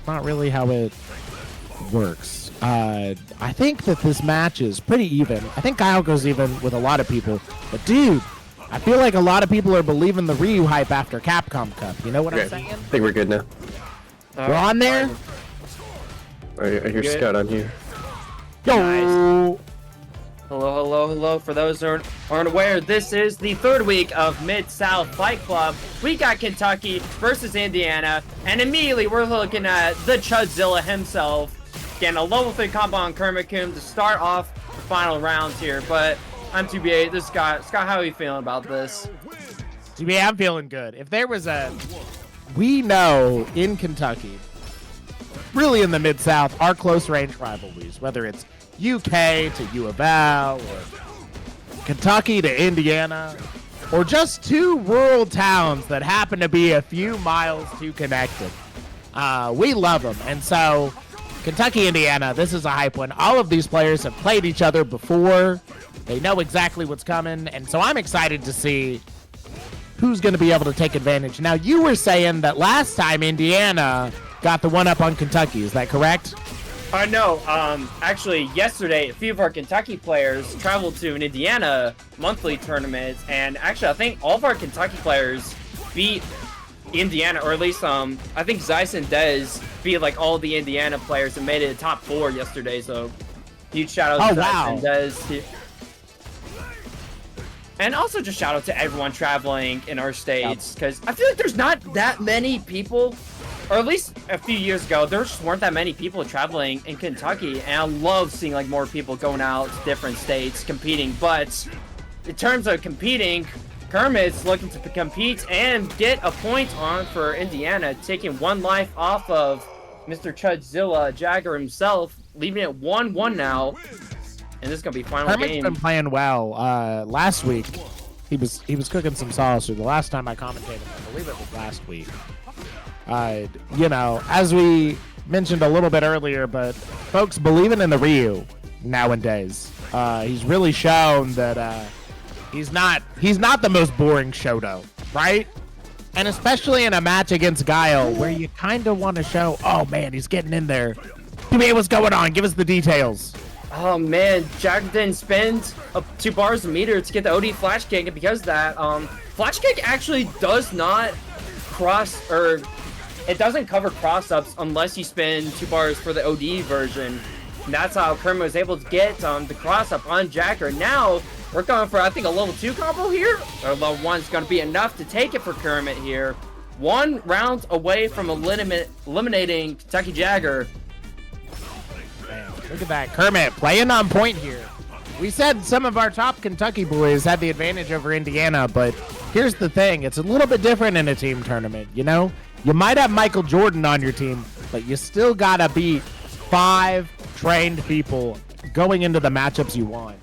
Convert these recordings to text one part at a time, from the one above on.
Not really how it works. I think that this match is pretty even. I think Guile goes even with a lot of people. But dude, I feel like a lot of people are believing the Ryu hype after Capcom Cup. You know what I'm saying? I think we're good now. We're on there? I hear Scout on here. Yo! Nice. Hello, hello, hello. For those who aren't aware, this is the third week of Mid-South Fight Club. We got Kentucky versus Indiana, and immediately we're looking at the Chudzilla himself getting a level 3 combo on Kermit-Kun to start off the final rounds here. But I'm 2B8. This Scott, how are you feeling about this? 2B8, I'm feeling good. If there was a... We know in Kentucky, really in the Mid-South, our close-range rivalries, whether it's UK to U of L, or Kentucky to Indiana, or just two rural towns that happen to be a few miles too connected. We love them. And so, Kentucky, Indiana, this is a hype one. All of these players have played each other before. They know exactly what's coming. And so I'm excited to see who's going to be able to take advantage. Now, you were saying that last time Indiana got the one up on Kentucky. Is that correct? No, actually, yesterday, a few of our Kentucky players traveled to an Indiana monthly tournament, and actually, I think all of our Kentucky players beat Indiana, or at least, I think Xisin Dez beat, like, all the Indiana players and made it a top 4 yesterday, so huge shout out to Xisin Dez. And also just shout out to everyone traveling in our states, because I feel like there's not that many people, or at least a few years ago, there just weren't that many people traveling in Kentucky, and I love seeing like more people going out to different states competing. But in terms of competing, Kermit's looking to compete and get a point on for Indiana, taking 1 life off of Mr. KYJagger himself, leaving it 1-1 now. And this is gonna be final Kermit's game. been playing well. Last week, he was cooking some sauce. Or the last time I commentated, I believe it was last week. You know, as we mentioned a little bit earlier, but folks believing in the Ryu nowadays. He's really shown that he's not the most boring Shoto, right? And especially in a match against Guile, where you kind of want to show, oh man, he's getting in there. Kimmy, what's going on? Give us the details. Oh man, Jagger didn't spend 2 bars a meter to get the OD flash kick, and because of that, flash kick actually does not cross, or it doesn't cover cross-ups unless you spend 2 bars for the OD version. And that's how Kermit was able to get the cross-up on Jagger. Now, we're going for, I think, a level 2 combo here. Or level 1 is going to be enough to take it for Kermit here. 1 round away from eliminating KYJagger. Man, look at that. Kermit playing on point here. We said some of our top Kentucky boys had the advantage over Indiana, but here's the thing. It's a little bit different in a team tournament, you know? You might have Michael Jordan on your team, but you still gotta beat 5 trained people going into the matchups you want.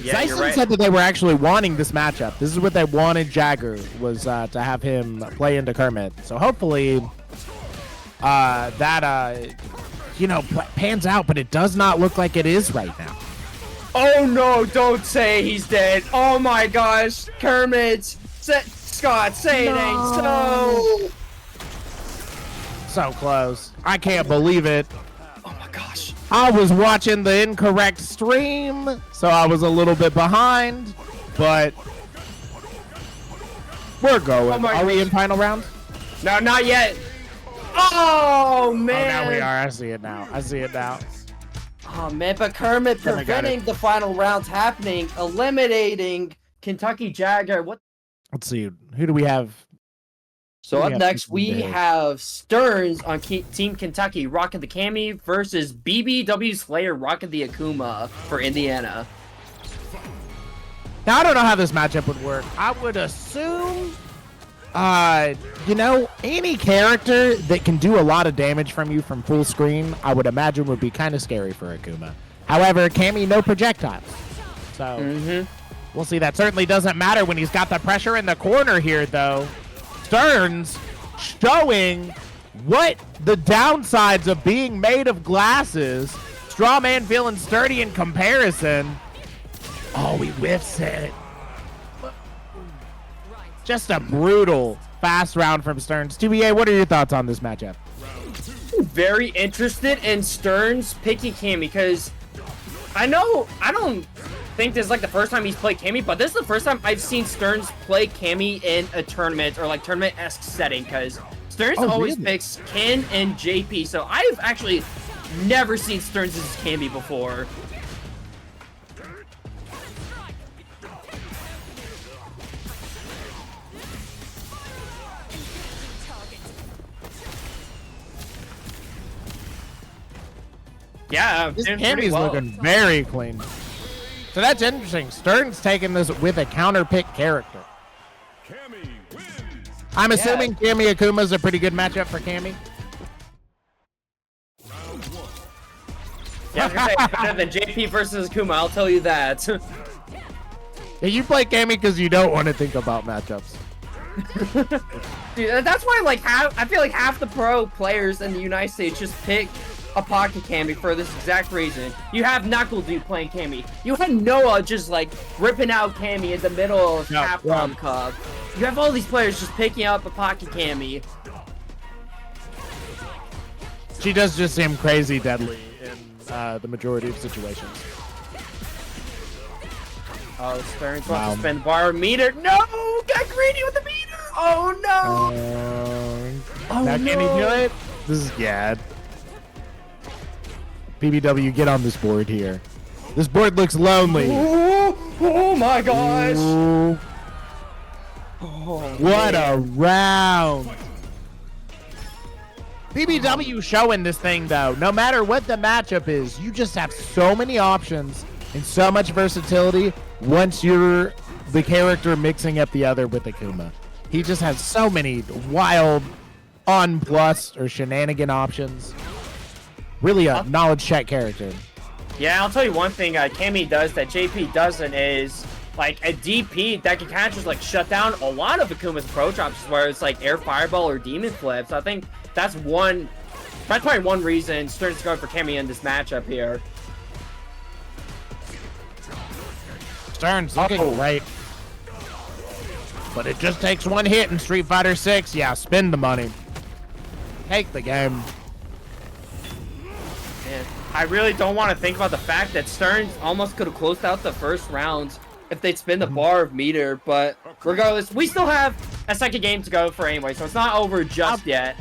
Yeah, Xisin said that they were actually wanting this matchup. This is what they wanted Jagger, was to have him play into Kermit. So hopefully that, you know, pans out, but it does not look like it is right now. Oh no, don't say he's dead. Oh my gosh, Kermit. Scott, say it ain't so. So close. I can't believe it. Oh my gosh. I was watching the incorrect stream, so I was a little bit behind, but we're going. Are we in final round? No, not yet. Oh, man. Oh, now we are. I see it now. I see it now. Oh, man, but Kermit preventing the final rounds happening, eliminating KYJagger. What? Let's see. Who do we have? So up next, we have Sturnz on Team Kentucky rocking the Cammy versus BBWSlayer rocking the Akuma for Indiana. Now, I don't know how this matchup would work. I would assume You know, any character that can do a lot of damage from you from full screen, I would imagine would be kind of scary for Akuma. However, Cammy, no projectiles. So, we'll see. That certainly doesn't matter when he's got the pressure in the corner here, though. Sturnz showing what the downsides of being made of glass is. Strawman feeling sturdy in comparison. Oh, he whiffs it. Just a brutal fast round from Sturnz. 2BA, what are your thoughts on this matchup? Very interested in Sturnz picking Cammy because I don't think this is like the first time he's played Cammy, but this is the first time I've seen Sturnz play Cammy in a tournament or like tournament-esque setting because Sturnz always picks Ken and JP. So I've actually never seen Sturnz as Cammy before. Yeah, this Cammy's looking very clean. So that's interesting. Sturnz taking this with a counter pick character. I'm assuming Cammy Akuma is a pretty good matchup for Cammy. Yeah, I was gonna say it's better than JP versus Akuma. I'll tell you that. Yeah, you play Cammy because you don't want to think about matchups. Dude, that's why like I feel like half the pro players in the United States just pick a pocket Cammy for this exact reason. You have Knuckle Dude playing Cammy. You had Noah just like ripping out Cammy in the middle of Capcom Cup. You have all these players just picking up a pocket Cammy. She does just seem crazy deadly in the majority of situations. Oh, Sturnz wants to spend the bar meter. No! Got greedy with the meter! Oh no! Now can he do it? This is Gad. BBW, get on this board here. This board looks lonely. Oh my gosh! What a round! BBW showing this thing though. No matter what the matchup is, you just have so many options and so much versatility once you're the character mixing up the other with Akuma. He just has so many wild on plus or shenanigan options. Really a knowledge check character. Yeah, I'll tell you one thing Cammy does that JP doesn't is like a DP that can kind of just like shut down a lot of Akuma's approach options where it's like air fireball or demon flip. So I think that's probably one reason Sturnz is going for Cammy in this matchup here. Sturnz looking great. But it just takes one hit in Street Fighter 6. Yeah, spend the money. Take the game. Man, I really don't want to think about the fact that Sturnz almost could have closed out the first round if they'd spin the bar of meter, but regardless, we still have a second game to go for anyway, so it's not over just yet.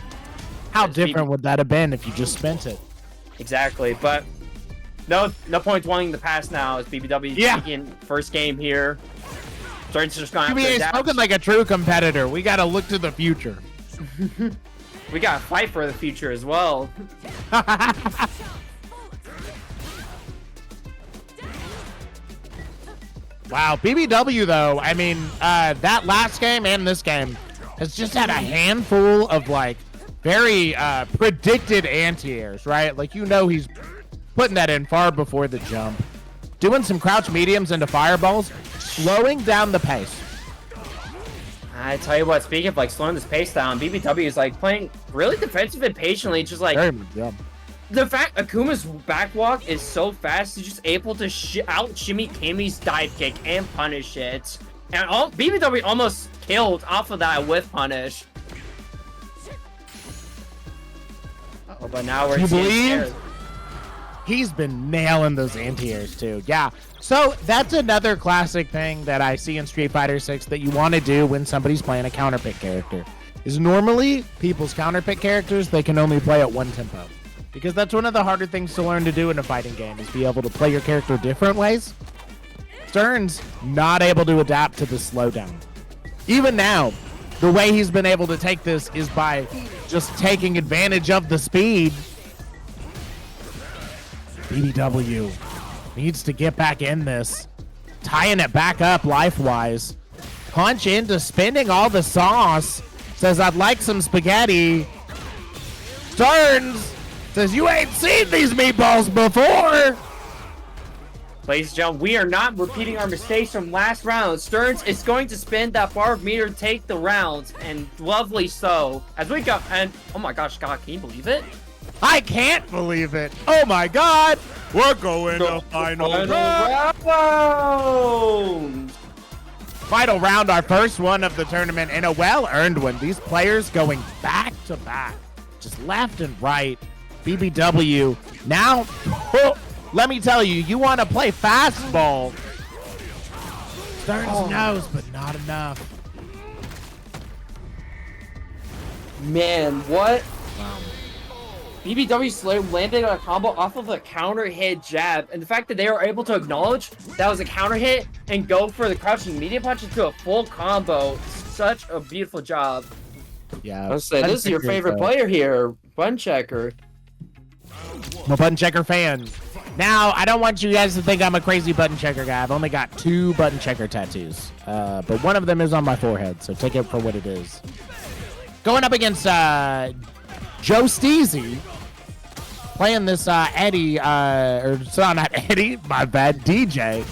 How different would that have been if you just spent it? Exactly, but no point wanting the pass now as BBW taking first game here. Sturnz just gonna have to adapt. Spoken like a true competitor. We gotta look to the future. We gotta fight for the future as well. Wow, BBW though, I mean, that last game and this game has just had a handful of like very predicted anti-airs, right? Like, you know, he's putting that in far before the jump. Doing some crouch mediums into fireballs, slowing down the pace. I tell you what, speaking of like slowing this pace down, BBW is like playing really defensive and patiently, just like the fact Akuma's backwalk is so fast, he's just able to out shimmy Cammy's dive kick and punish it. And BBW almost killed off of that with punish. Oh, but now we're believe he's been nailing those anti-airs too. Yeah. So that's another classic thing that I see in Street Fighter 6 that you want to do when somebody's playing a counterpick character. Is normally people's counterpick characters, they can only play at one tempo. Because that's one of the harder things to learn to do in a fighting game, is be able to play your character different ways. Sturnz not able to adapt to the slowdown. Even now, the way he's been able to take this is by just taking advantage of the speed. BBW needs to get back in this, tying it back up life-wise. punch into spending all the sauce. Says, I'd like some spaghetti. Sturnz says, you ain't seen these meatballs before. Ladies and gentlemen, we are not repeating our mistakes from last round. Sturnz is going to spin that bar of meter to take the rounds, and lovely so. As we go, and oh my gosh, God, can you believe it? I can't believe it. Oh my God. We're going to final round. Final round, our first one of the tournament, and a well-earned one. These players going back to back, just left and right. BBW now. Let me tell you, you want to play fastball. Sturnz knows, but not enough. Man, what? BBWSlayer landed a combo off of a counter hit jab, and the fact that they were able to acknowledge that was a counter hit and go for the crouching media punch into a full combo. Such a beautiful job. Yeah. I was saying, this is your favorite player here, Buttonchecker. I'm a Buttonchecker fan. Now, I don't want you guys to think I'm a crazy Buttonchecker guy. I've only got 2 Buttonchecker tattoos, but one of them is on my forehead, so take it for what it is. Going up against Joesteezy, playing this Eddie, or sorry, not Eddie, my bad, DJ.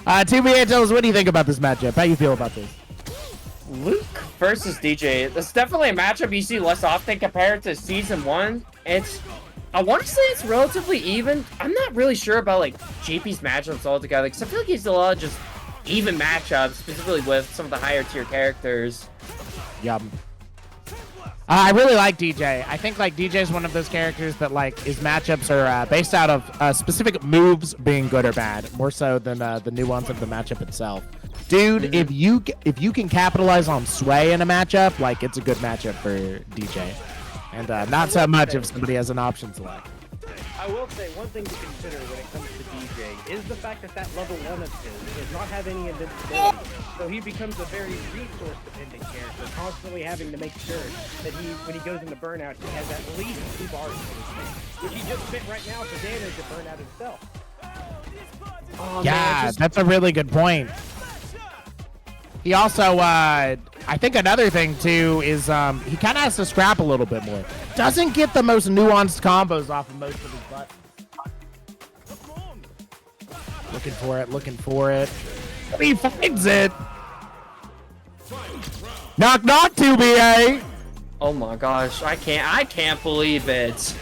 TBA, tell us, what do you think about this matchup? How you feel about this? Luke versus DJ. That's definitely a matchup you see less often compared to Season 1. I want to say it's relatively even. I'm not really sure about like JP's matchups altogether, because I feel like he's a lot of just even matchups, specifically with some of the higher tier characters. Yum. I really like DJ. I think like DJ is one of those characters that like his matchups are based out of specific moves being good or bad, more so than the nuance of the matchup itself. Dude, if you can capitalize on sway in a matchup, like it's a good matchup for DJ. And not so much if somebody has an option select. I will say one thing to consider when it comes to DJ is the fact that level 1 of his does not have any invincibility. So he becomes a very resource-dependent character, constantly having to make sure that when he goes into burnout, he has at least 2 bars in his tank, which he just spent right now for damage to burn out himself. Oh, yeah, man, that's a really good point. He also, I think another thing too is he kind of has to scrap a little bit more. Doesn't get the most nuanced combos off of most of his buttons. Looking for it. He finds it. Knock, knock, 2BA. Oh my gosh, I can't believe it.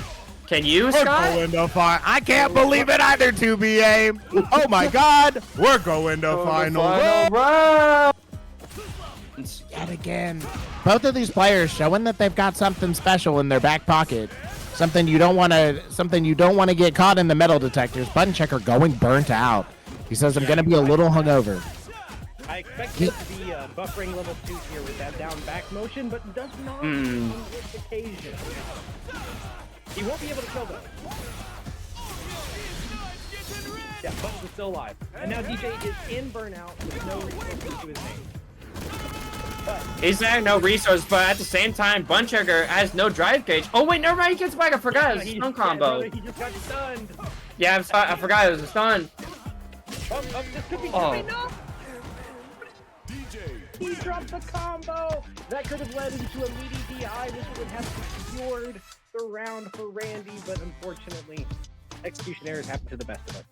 Can you, Scott? I can't believe it either, 2BA. Oh my God, we're going to final round. Yet again, both of these players showing that they've got something special in their back pocket, something you don't want to get caught in the metal detectors. Buttonchecker going burnt out. He says, "I'm going to be a little hungover." I expect him to be buffering level 2 here with that down back motion, but does not on this occasion. He won't be able to kill them. Yeah, Buttons is still alive, and now DJ is in burnout with no resources to his name. He's had no resource, but at the same time, Buttonchecker has no drive gauge. Oh wait, never mind, he gets back. I forgot it was a stun combo. He just got stunned. Yeah, I forgot it was a stun. This could be enough. He dropped the combo. That could have led into a meaty DI, which would have secured the round for Randy, but unfortunately, execution errors happen to the best of us.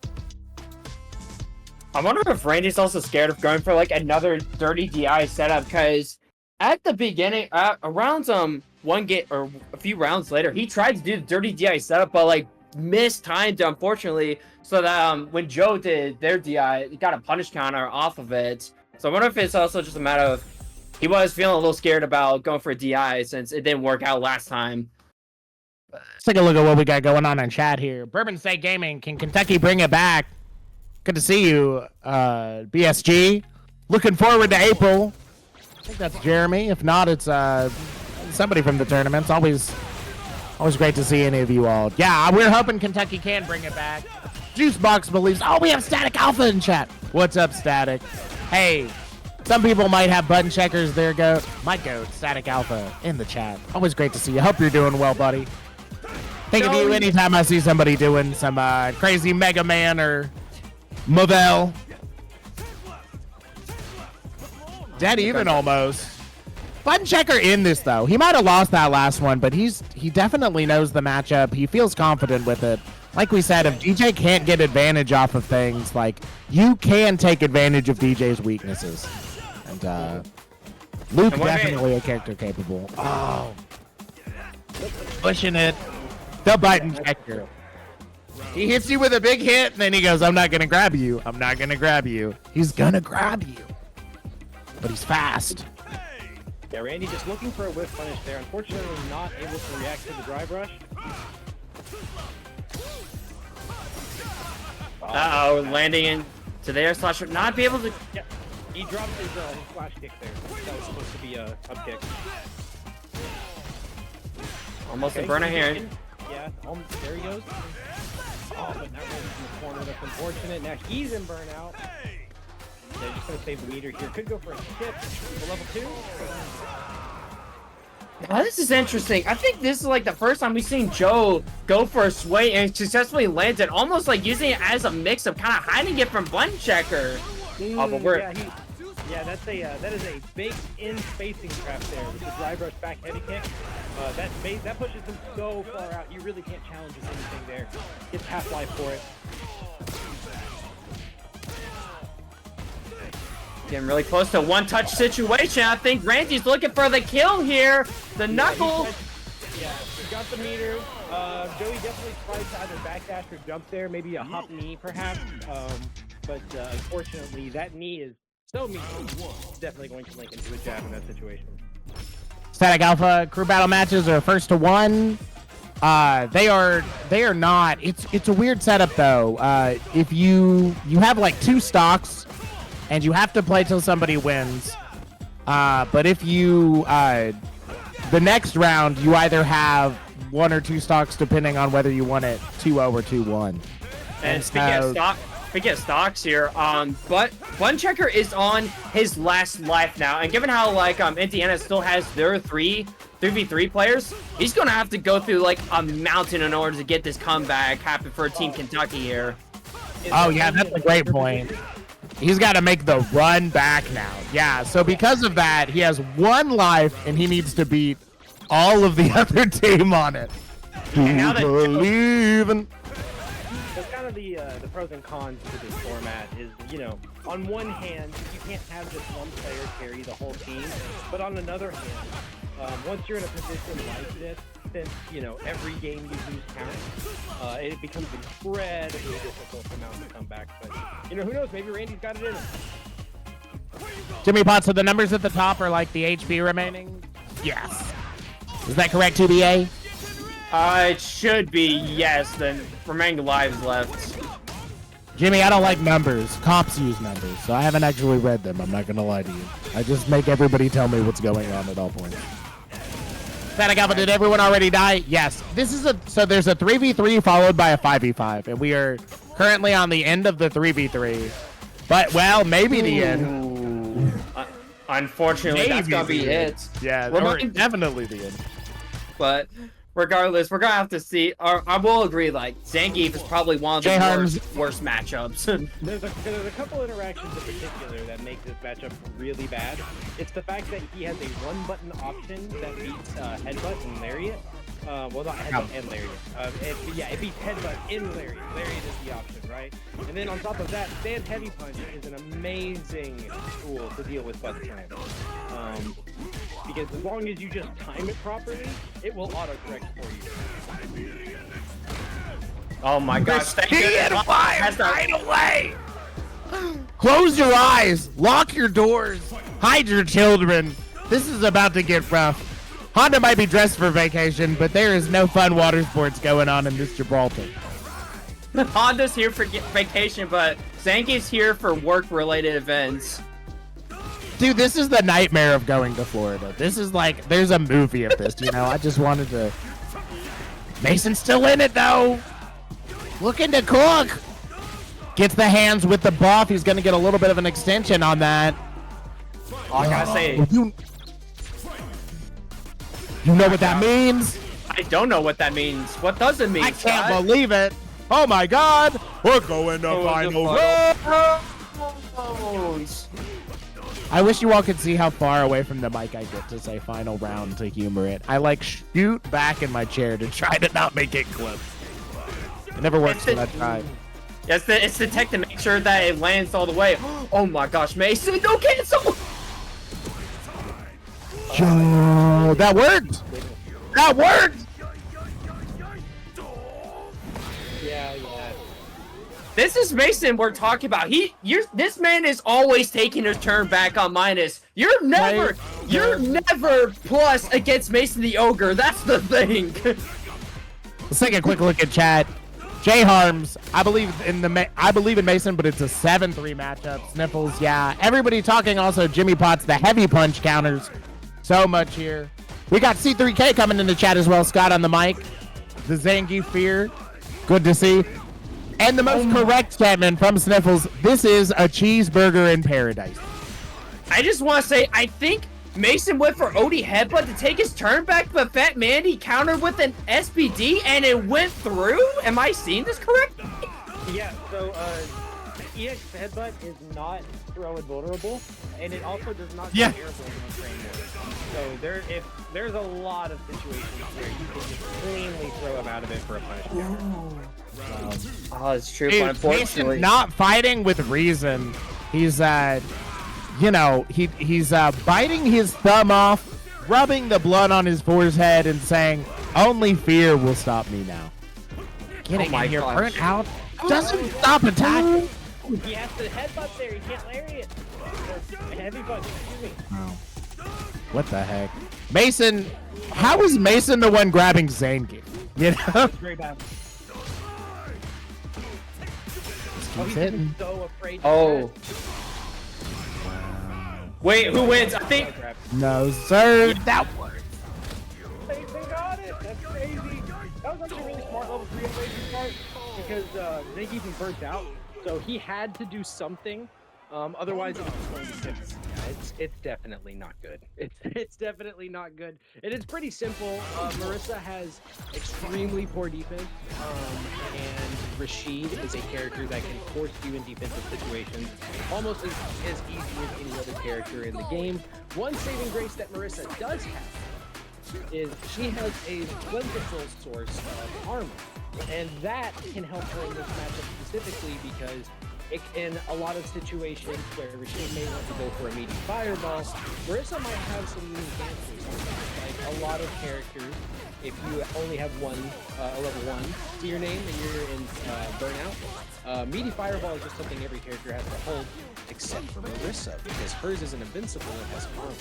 I wonder if Randy's also scared of going for like another dirty DI setup, because at the beginning, around one game or a few rounds later, he tried to do the dirty DI setup, but like mistimed, unfortunately, so that when Joe did their DI, he got a punish counter off of it. So I wonder if it's also just a matter of he was feeling a little scared about going for a DI since it didn't work out last time. Let's take a look at what we got going on in chat here. Bourbon State Gaming, can Kentucky bring it back? Good to see you, BSG. Looking forward to April. I think that's Jeremy. If not, it's somebody from the tournaments. Always great to see any of you all. Yeah, we're hoping Kentucky can bring it back. Juicebox believes. Oh, we have Static Alpha in chat. What's up, Static? Hey, some people might have Buttoncheckers. There go. My goat, Static Alpha, in the chat. Always great to see you. Hope you're doing well, buddy. Think of you anytime I see somebody doing some crazy Mega Man or Mavel. Dead even almost. Buttonchecker in this though. He might have lost that last one, but he definitely knows the matchup. He feels confident with it. Like we said, if DJ can't get advantage off of things, like you can take advantage of DJ's weaknesses. And Luke definitely a character capable. Oh, pushing it. The Buttonchecker. He hits you with a big hit, and then he goes, "I'm not gonna grab you. I'm not gonna grab you." He's gonna grab you, but he's fast. Yeah, Randy just looking for a whiff punish there. Unfortunately, not able to react to the drive rush. Uh-oh, landing into there, slash not be able to... Yeah, he dropped his flash kick there. That was supposed to be a up kick. Almost a burner here. Yeah, there he goes. Oh, but that one's in the corner. That's unfortunate. Now he's in burnout. They're just going to save the meter here. Could go for a skip for level 2. Now, this is interesting. I think this is like the first time we've seen Joe go for a sway and successfully lands it, almost like using it as a mix of kind of hiding it from Buttonchecker. But we're... Yeah, that is a baked-in spacing trap there with the drive rush back heavy kick. That pushes him so far out. You really can't challenge his anything there. Gets half-life for it. Getting really close to one-touch situation. I think Randy's looking for the kill here. The knuckle. Yeah, he got the meter. Joey definitely tries to either backdash or jump there. Maybe a hop knee, perhaps. But unfortunately, that knee is so mean. Definitely going to link into a jab in that situation. Static Alpha crew battle matches are 1st to 1. They are not. It's a weird setup though. If you have like 2 stocks, and you have to play till somebody wins. But if you the next round, you either have 1 or 2 stocks depending on whether you won it 2-0 or 2-1. And speaking of stocks here, but Buttonchecker is on his last life now, and given how like Indiana still has their 3v3 players, he's gonna have to go through like a mountain in order to get this comeback happen for Team Kentucky here. Oh yeah, that's a great point. He's got to make the run back now. Yeah, so because of that, he has 1 life, and he needs to beat all of the other team on it. And now that That's kind of the pros and cons to this format is, you know, on one hand, you can't have just one player carry the whole team, but on another hand, once you're in a position like this, since, you know, every game you lose counts, it becomes incredibly difficult to mount a comeback. But, you know, who knows? Maybe Randy's got it in him. Jimmy Potts, so the numbers at the top are like the HP remaining? Yes. Is that correct, 2BA? It should be, yes. The remaining lives left. Jimmy, I don't like numbers. Cops use numbers, so I haven't actually read them. I'm not going to lie to you. I just make everybody tell me what's going on at all points. Alpha, did everyone already die? Yes. So there's a 3v3 followed by a 5v5, and we are currently on the end of the 3v3. But, well, maybe the end. Unfortunately, Maybe that's going to be it. Yeah, definitely the end. But regardless, we're going to have to see. I will agree, like, Zangief is probably one of the worst matchups. There's a couple interactions in particular that make this matchup really bad. It's the fact that he has a 1-button option that beats headbutt and lariat. Well, not headbutt and lariat. It beats headbutt in lariat. Lariat is the option, right? And then on top of that, stand heavy punch is an amazing tool to deal with butt slam. Because as long as you just time it properly, it will autocorrect for you. Oh my gosh! Right away! Close your eyes, lock your doors, hide your children. This is about to get rough. Honda might be dressed for vacation, but there is no fun water sports going on in this Gibraltar. Honda's here for vacation, but Zangief's here for work-related events. Dude, this is the nightmare of going to Florida. This is like, there's a movie of this, you know? I just wanted to... Mason's still in it, though. Looking to cook. Gets the hands with the buff. He's going to get a little bit of an extension on that. I gotta say... You know what that means? I don't know what that means. What does it mean, I can't believe it. Oh, my God. We're going to final round. I wish you all could see how far away from the mic I get to say final round to humor it. I like shoot back in my chair to try to not make it clip. It never works when I try. It's the tech to make sure that it lands all the way. Oh my gosh, Mason, don't cancel! Yo, that worked! That worked! Yeah. This is Mason we're talking about. This man is always taking his turn back on minus. You're never plus against Mason the Ogre. That's the thing. Let's take a quick look at chat. J Harms, I believe in Mason, but it's a 7-3 matchup. Sniffles, yeah. Everybody talking also Jimmy Potts, the heavy punch counters. So much here. We got C3K coming in the chat as well. Scott on the mic. The Zangief fear. Good to see. And the most correct statement from Sniffles, this is a cheeseburger in paradise. I just want to say, I think Mason went for OD headbutt to take his turn back, but TheFatManatee countered with an SBD and it went through? Am I seeing this correctly? Yeah, so EX headbutt is not throw invulnerable, and it also does not go airborne on framework. So there's a lot of situations where you can just cleanly throw him out of it for a punishment. Wow. Oh, it's true, Dude, but unfortunately, Mason not fighting with reason. He's you know, he's biting his thumb off, rubbing the blood on his forehead, and saying, "Only fear will stop me now." Getting in here, burnt out, doesn't stop attacking. He has to headbutt there. He can't lariat. Heavy punch. Excuse me. Oh. What the heck, Mason? How is Mason the one grabbing Zangief? You know. Very bad. He's hitting. So afraid. oh. Wait, who wins? I think. No, sir. That worked. They got it. That's crazy. That was actually a really smart level 3 of Lazy's part because Zangief even burnt out, so he had to do something. Otherwise, it was just going to be different. Yeah, it's definitely not good. It's definitely not good. It is pretty simple. Marisa has extremely poor defense, and Rashid is a character that can force you in defensive situations almost as easy as any other character in the game. One saving grace that Marisa does have is she has a plentiful source of armor, and that can help her in this matchup specifically because in a lot of situations where Rashid may want to go for a meaty fireball, Marisa might have some unique answers. Like a lot of characters, if you only have a level 1 to your name and you're in burnout, meaty fireball is just something every character has to hold, except for Marisa, because hers isn't invincible and has armor.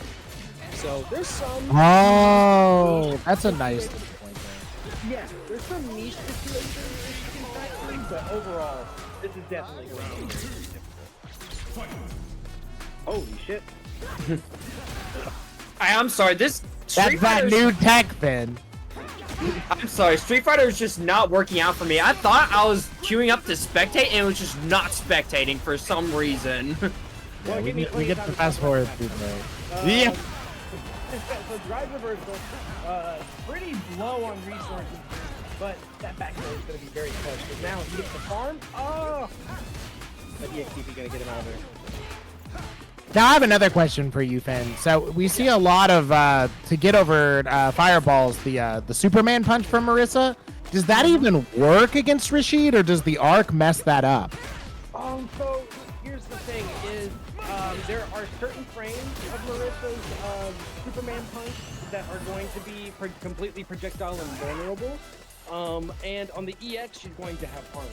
So there's some. Oh, that's a nice point there. Yeah, there's some niche situations where you can tackle, but overall, this is definitely going to be very difficult. Holy shit. I'm sorry, this That's that new tech, Finn. I'm sorry, Street Fighter is just not working out for me. I thought I was queuing up to spectate and it was just not spectating for some reason. Well, we get the fast forward through there. Yeah. So drive reversal, pretty low on resources, but that back throw is going to be very close. Because now he gets the farm. Oh! But EXP is going to get him out of there. Now I have another question for you, Finn. So we see a lot of to get over fireballs, the Superman punch from Marisa. Does that even work against Rashid, or does the arc mess that up? So here's the thing: is there are certain frames of Marisa's Superman punch that are going to be completely projectile invulnerable, and on the EX she's going to have armor.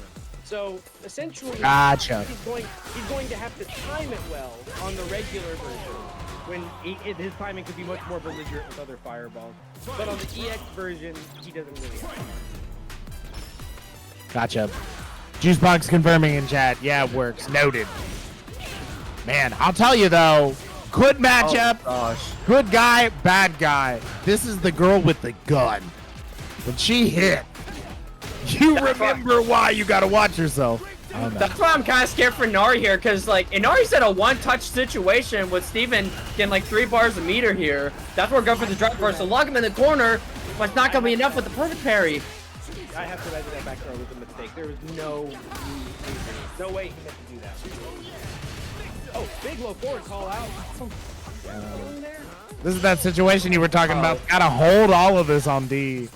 So essentially, Gotcha. he's going to have to time it well on the regular version when his timing could be much more belligerent with other fireballs. But on the EX version, he doesn't really have it. Gotcha. Juicebox confirming in chat. Yeah, it works. Noted. Man, I'll tell you though, good matchup. Oh, good guy, bad guy. This is the girl with the gun. When she hit, you remember why you gotta watch yourself. That's why I'm kind of scared for Inari here, because like Inari's at a one-touch situation with Steven getting like 3 bars a meter here. That's where we're going for the drive first. So lock him in the corner, but it's not gonna be enough with the perfect parry. I have to imagine that back throw was a mistake. There was no way he meant to do that. Oh, big low forward call out. This is that situation you were talking about. Gotta hold all of this on D.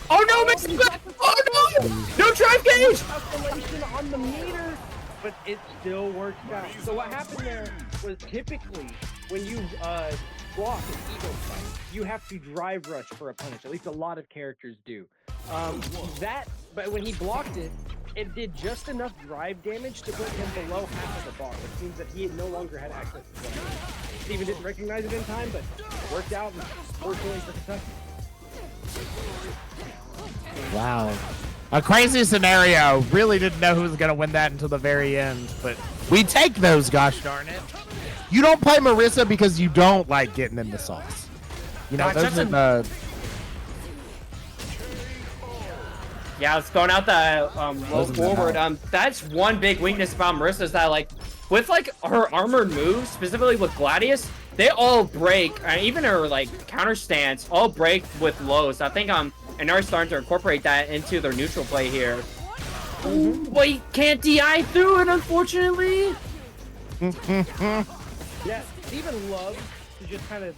Oh no, mixing back! Oh no! No drive gauge! Oscillation on the meter, but it still works out. So what happened there was typically when you block an ego fight, you have to drive rush for a punish. At least a lot of characters do. But when he blocked it, it did just enough drive damage to put him below half of the bar, which means that he no longer had access to it. Steven didn't recognize it in time, but it worked out, and fortunately for Kentucky. Wow. A crazy scenario. Really didn't know who was going to win that until the very end. But we take those, gosh darn it. You don't play Marisa because you don't like getting in the sauce. You know, those are the... Yeah, it's going out the low forward. That's one big weakness about Marisa is that, like, with, like, her armored moves, specifically with Gladius, they all break, even her, like, counter stance, all break with lows. I think Inari starting to incorporate that into their neutral play here. Ooh, but he can't DI through it, unfortunately. Yeah, Steven loves to just kind of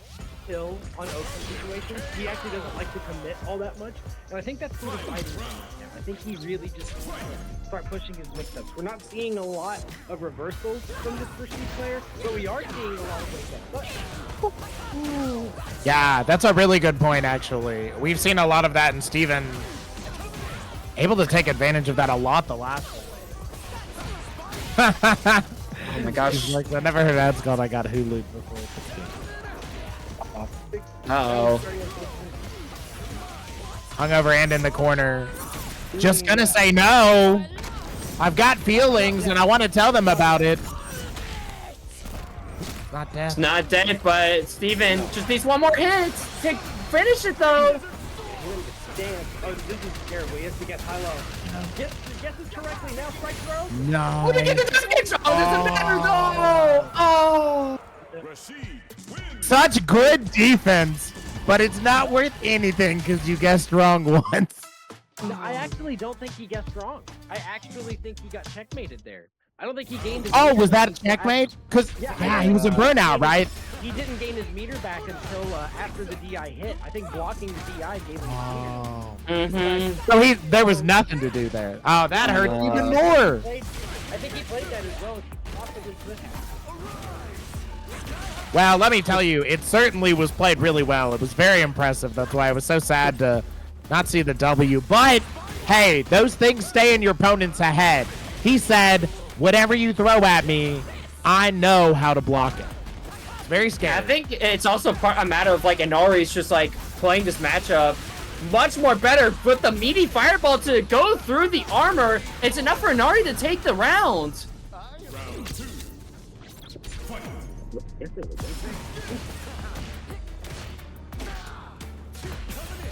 kill on open situations. He actually doesn't like to commit all that much, and I think that's what he's fighting right now. I think he really just wants to start pushing his mix-ups. We're not seeing a lot of reversals from this Rashid player, but we are seeing a lot of mix-ups. Yeah, that's a really good point, actually. We've seen a lot of that, and Steven able to take advantage of that a lot the last one. Oh my gosh. He's like, I never heard ads called I got Hulu before. Uh-oh. Hung over and in the corner. Just gonna say no. I've got feelings and I want to tell them about it. Not dead. It's not dead, but Steven just needs one more hit to finish it, though. Damn. Oh, this is terrible. He has to get high-low. Guesses correctly. Now strike throw. No. Oh, they get the damage! Oh, doesn't matter, though! Oh! Such good defense, but it's not worth anything because you guessed wrong once. No, I actually don't think he guessed wrong. I actually think he got checkmated there. I don't think he gained his Oh, meter was that a back. Checkmate? Because, yeah, he was in burnout, right? He didn't gain his meter back until after the DI hit. I think blocking the DI gave him his meter. So there was nothing to do there. Oh, that hurt even more. I think he played that as well as he possibly could have. Well, let me tell you, it certainly was played really well. It was very impressive. That's why I was so sad to not see the W. But, hey, those things stay in your opponent's head. He said, whatever you throw at me, I know how to block it. It's very scary. I think it's also a matter of, like, Inari's just, like, playing this matchup much more better with the meaty fireball to go through the armor. It's enough for Inari to take the round.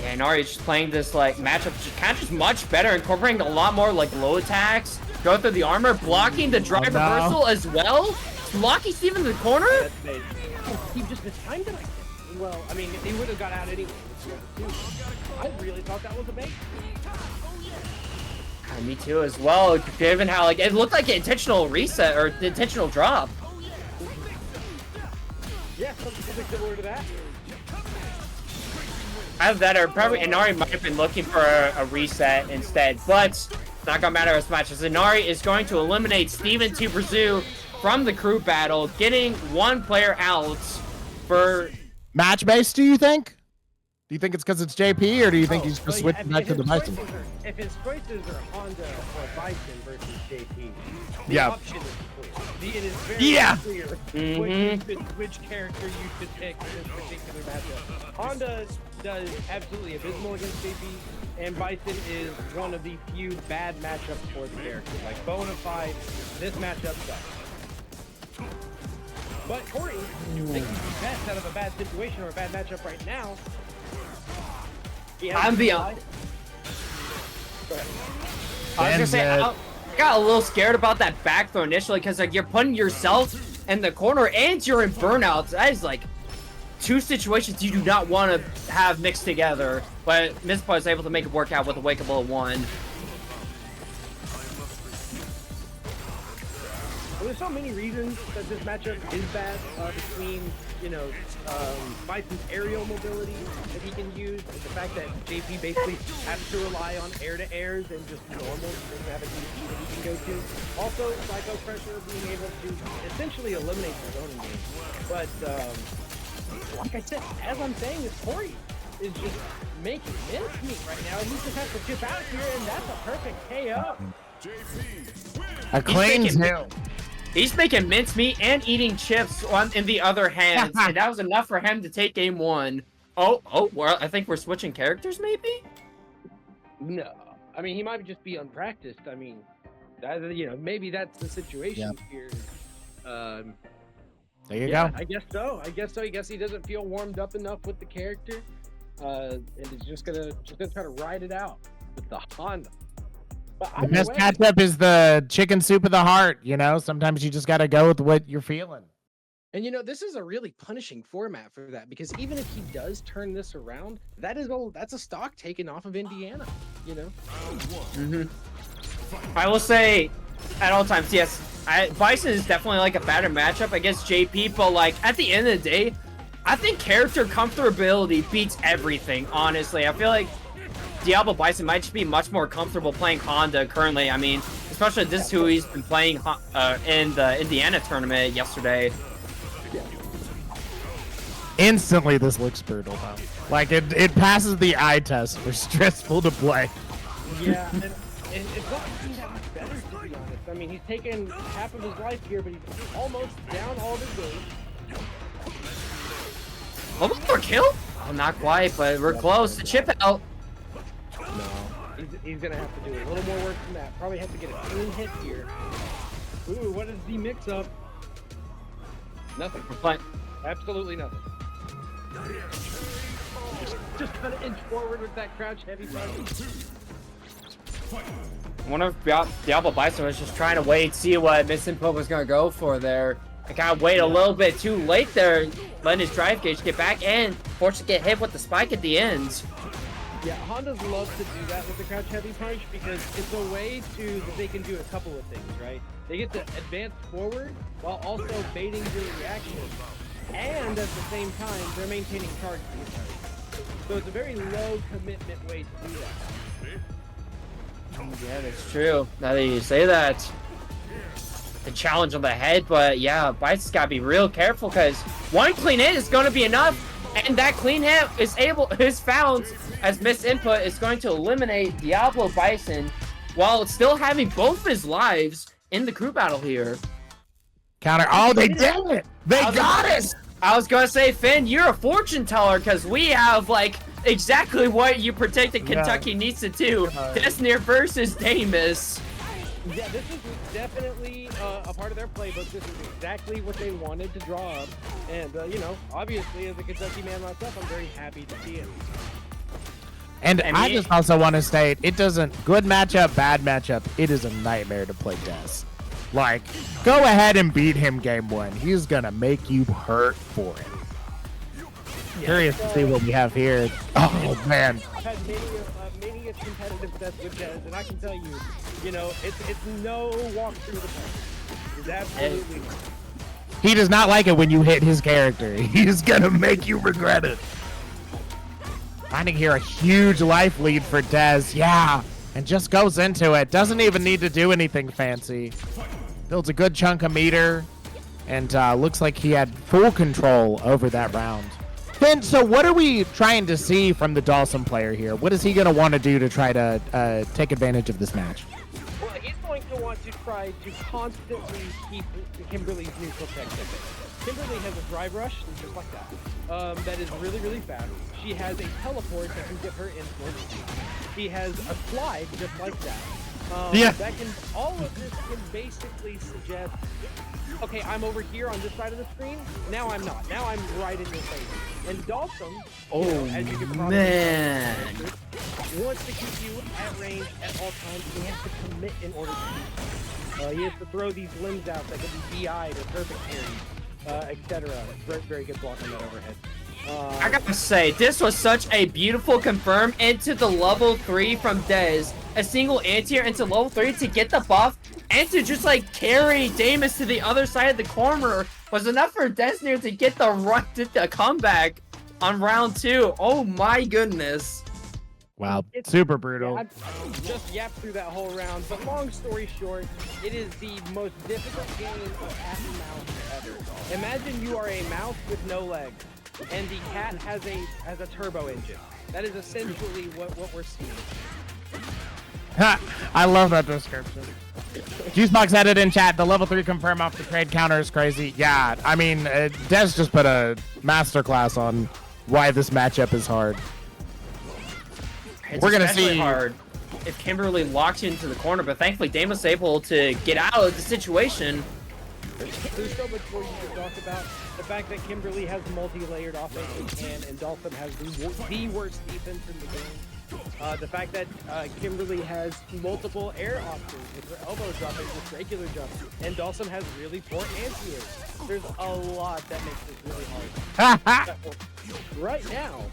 Yeah, Inari is just playing this like matchup kind of just much better, incorporating a lot more like low attacks, go through the armor, blocking the drive reversal as well. Blocking Steven in the corner. He just mistimed it, I guess. Well, I mean, he would have got out anyway. I really thought that was a bait. Me too as well, given how like it looked like an intentional reset or intentional drop. Yeah, something similar to that. Either that or probably Inari might have been looking for a reset instead, but it's not gonna matter as much as Inari is going to eliminate Steven to pursue from the crew battle, getting one player out for match based, do you think? Do you think it's because it's JP, or do you think he's just switching back to the Bison? If his choices are Honda or Bison versus JP, the Yeah. option is clear. It is very clear which character you should pick in this particular matchup. Honda does absolutely abysmal against JP, and Bison is one of the few bad matchups for the character. Like, bona fide, this matchup sucks. But Corey, you think he's the best out of a bad situation or a bad matchup right now? I'm beyond. I was gonna say, I got a little scared about that back throw initially because like you're putting yourself in the corner and you're in burnouts. That is like two situations you do not want to have mixed together. But Mizdouth is able to make it work out with a wakeable one. At there's so many reasons that this matchup is bad between, you know, Bison's aerial mobility that he can use, and the fact that JP basically has to rely on air-to-airs and just normal, doesn't have a DP that he can go to. Also, Psycho Pressure being able to essentially eliminate his own game. But, like I said, as I'm saying, this Corey is just making mincemeat right now. He just has to chip out here, and that's a perfect KO. A clean two. He's making mincemeat and eating chips in the other hands, and that was enough for him to take game 1. Oh, well, I think we're switching characters, maybe? No. I mean, he might just be unpracticed. I mean, that, you know, maybe that's the situation here. There you go. I guess so. I guess he doesn't feel warmed up enough with the character, and is just gonna try to ride it out with the Honda. But The best matchup is the chicken soup of the heart. You know, sometimes you just got to go with what you're feeling. And you know, this is a really punishing format for that, because even if he does turn this around, that's a stock taken off of Indiana. You know. I will say, at all times, yes, Bison is definitely like a better matchup against JP, but like at the end of the day, I think character comfortability beats everything, honestly. I feel like DiabloBison might just be much more comfortable playing Honda currently. I mean, especially this is who he's been playing in the Indiana tournament yesterday. Instantly, this looks brutal, though. Like, it passes the eye test for stressful to play. Yeah, and it's not looking that much better, to be honest. I mean, he's taken half of his life here, but he's almost down all of his days. Almost for kill? Oh, not quite, but we're close to chip out. No, he's gonna have to do a little more work than that. Probably have to get a clean hit here. Ooh, what is the mix-up? Nothing. We're playing. Absolutely nothing. Just kind of inch forward with that crouch heavy punch. One of DiabloBison was just trying to wait, see what MissedInput was gonna go for there. I gotta wait a little bit too late there, letting his drive gauge get back in, forced to get hit with the spike at the end. Yeah, Hondas love to do that with the crouch heavy punch because it's a way that they can do a couple of things, right? They get to advance forward while also baiting your reaction, and at the same time, they're maintaining charge for you. So it's a very low commitment way to do that. Yeah, that's true. Now that you say that, the challenge on the head, but yeah, Bison's gotta be real careful because one clean hit is gonna be enough, and that clean hit is found as MissedInput is going to eliminate DiabloBison while still having both his lives in the crew battle here. Counter. Oh, they did it! They got it! I was gonna say, Finn, you're a fortune teller because we have like exactly what you predicted Kentucky needs to do. Deznere versus Damus. Yeah, this is definitely a part of their playbook. This is exactly what they wanted to draw up. And, you know, obviously, as a Kentucky man myself, I'm very happy to see it. And I just also want to state, it doesn't, good matchup, bad matchup, it is a nightmare to play Des. Like, go ahead and beat him game 1. He's going to make you hurt for it. Yeah, curious to see what we have here. Oh, man. I've had many a competitive sets with Des, and I can tell you, you know, it's no walk through the park. It's absolutely not. He does not like it when you hit his character. He's going to make you regret it. Finding here a huge life lead for Des. Yeah, and just goes into it. Doesn't even need to do anything fancy. Builds a good chunk of meter, and looks like he had full control over that round. Finn, so what are we trying to see from the Dhalsim player here? What is he going to want to do to try to take advantage of this match? Well, he's going to want to try to constantly keep Kimberly's neutral tech tipping. Kimberly has a drive rush, just like that. That is really, really fast. She has a teleport that can get her instant. She has a slide just like that. That can, all of this can basically suggest, okay, I'm over here on this side of the screen. Now I'm not. Now I'm right in your face. And Dhalsim, as you can probably wants to keep you at range at all times. He has to commit in order to do so. He has to throw these limbs out that can be BI'd or perfect carries, etc. Very, very good block on that overhead. I gotta say, this was such a beautiful confirm into the level 3 from Des. a single anti-air into level 3 to get the buff and to just like carry Damus to the other side of the corner was enough for Deznere to get the comeback on round 2. Oh my goodness. Wow, super brutal. Yeah, I just yapped through that whole round, but long story short, it is the most difficult game of cat and mouse ever. Imagine you are a mouse with no legs, and the cat has a turbo engine. That is essentially what we're seeing. I love that description. Juicebox had it in chat. The level 3 confirm off the trade counter is crazy. Yeah, I mean, Des just put a masterclass on why this matchup is hard. It's We're gonna see hard if Kimberly locks you into the corner, but thankfully Damus able to get out of the situation. There's so much more you can talk about. The fact that Kimberly has multi-layered offensive and Dhalsim has the worst defense in the game. The fact that Kimberly has multiple air options with her elbow dropping, with regular jumps, and Dhalsim has really poor anti-airs. There's a lot that makes this really hard. Right now,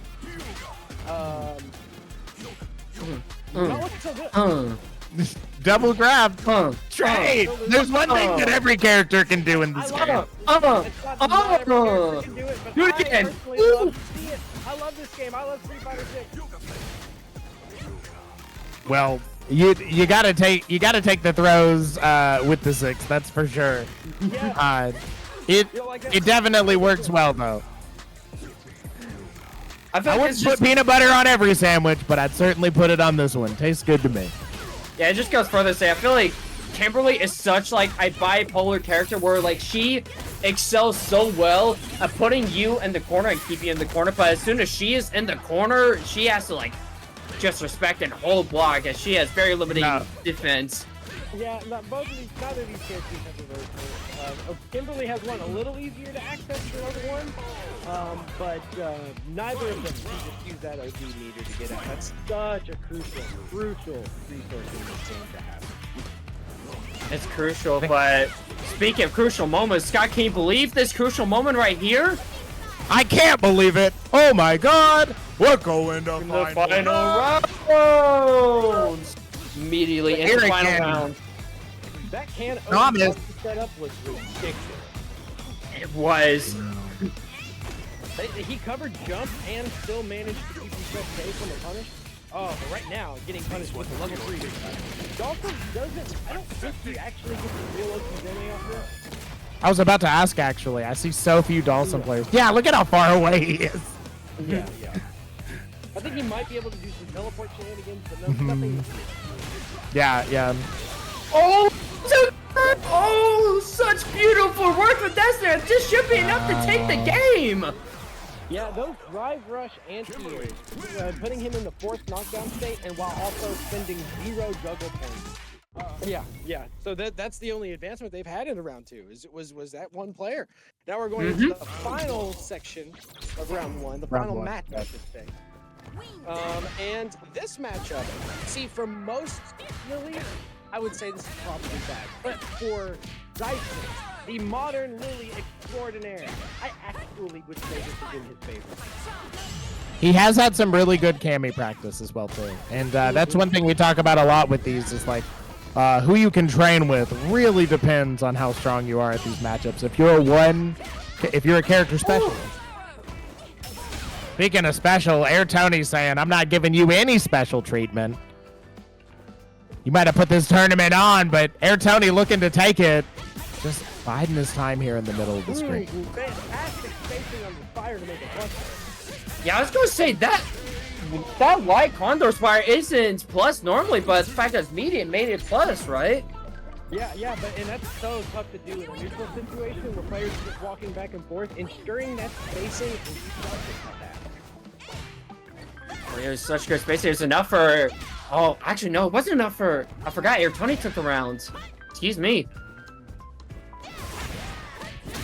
not looking so good. double grab. Trade. There's one thing that every character can do in this game. Do it again. I love this game. I love Street Fighter 6. Well, you gotta take the throws with the 6. That's for sure. Yeah. It definitely works well though. I wouldn't put peanut butter on every sandwich, but I'd certainly put it on this one. Tastes good to me. Yeah, it just goes further to say, I feel like Kimberly is such like a bipolar character where like she excels so well at putting you in the corner and keeping you in the corner, but as soon as she is in the corner, she has to like just respect and hold block as she has very limited defense. Yeah, neither of these characters have reversal. Kimberly has one a little easier to access than the other one, but neither of them can just use that OD meter to get out. That's such a crucial resource in this game to have. It's crucial, but speaking of crucial moments, Scott, can you believe this crucial moment right here? I can't believe it. Oh my god. We're going to the final rounds. Immediately in the final round. That can setup was ridiculous. It was. He covered jump and still managed to keep himself safe from the punish. Oh, but right now, getting punished with a level 3. Dhalsim doesn't, I don't think he actually gets the real Xisin off this. I was about to ask actually. I see so few Dhalsim players. Yeah, look at how far away he is. Yeah. I think he might be able to do some teleport shenanigans, but nothing. Yeah. Oh, such beautiful work with Deznere. This should be enough to take the game. Yeah, those drive rush anti-airs, putting him in the 4th knockdown state, and while also spending 0 juggle points. Yeah. So that's the only advancement they've had in round 2. Was that one player. Now we're going into the final section of round 1, the final match, I should say. And this matchup, see, for most Lily, I would say this is probably bad. But for Xisin, the modern Lily extraordinaire, I actually would say this is in his favor. He has had some really good Cammy practice as well too. And that's one thing we talk about a lot with these is like who you can train with really depends on how strong you are at these matchups. If you're a character specialist. Speaking of special, Air Tony's saying, I'm not giving you any special treatment. You might have put this tournament on, but Air Tony looking to take it. Just biding his time here in the middle of the screen. Fantastic spacing on the fire to make a plus. Yeah, I was going to say that light Condor Spire isn't plus normally, but the fact that it's medium made it plus, right? Yeah, and that's so tough to do in a neutral situation where players are just walking back and forth. Ensuring that spacing is like that. It was such good spacing. It was enough for... Oh, actually, no, it wasn't enough for... I forgot Air Tony took the rounds. Excuse me.